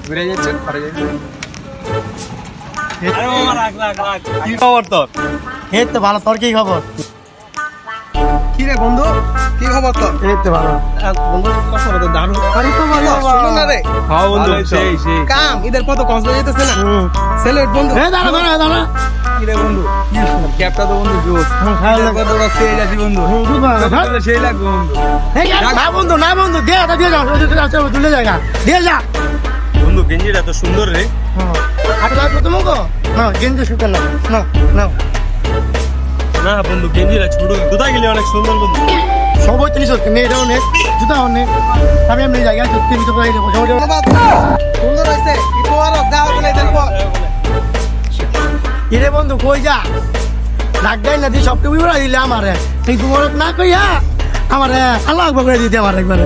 ঘুরে যাচ্ছেন ঘরে যাচ্ছেন। কি খবর তোর? এই তো ভালো, তোর কি খবর? কি রে বন্ধু, কি খবর তোর? এই তো ভালো। বন্ধু কথা বলতে দারুণ। আরে তো ভালো শুনুন না রে, হ্যাঁ বন্ধু, সেই সেই। কাম ঈদের পর তো কক্সবাজার যেতেছে না। সেলেট বন্ধু। দাঁড়া দাঁড়া দাঁড়া। কি রে বন্ধু, ক্যাপটা তো বন্ধু জোস। খাওয়া ঈদের পর তো ওরা সেই যাচ্ছি বন্ধু। সেই লাগবে বন্ধু। না বন্ধু, না বন্ধু, দিয়ে যাও, তুলে যায় না, দিয়ে যা। বন্ধু গেঞ্জিটা তো সুন্দর রে। আরে ভাই তোমাকে না গেঞ্জি শুকান না, না না না বন্ধু গেঞ্জিটা ছোট, কোথায় গেলে অনেক সুন্দর বন্ধু। সবাই জিনিস হচ্ছে মেয়েটাও নেই, জুতাও নেই। আমি এমনি জায়গায় সত্যি কিছু করে ধন্যবাদ। সুন্দর হয়েছে। ঈদ মোবারক, যাও বলে ঈদের পর। ইরে বন্ধু কই যা, ডাক দেয় না দিয়ে সবটুকু দিলে আমারে এই তোমার না কইয়া আমারে আল্লাহ আকবার করে দিতে আমার একবারে।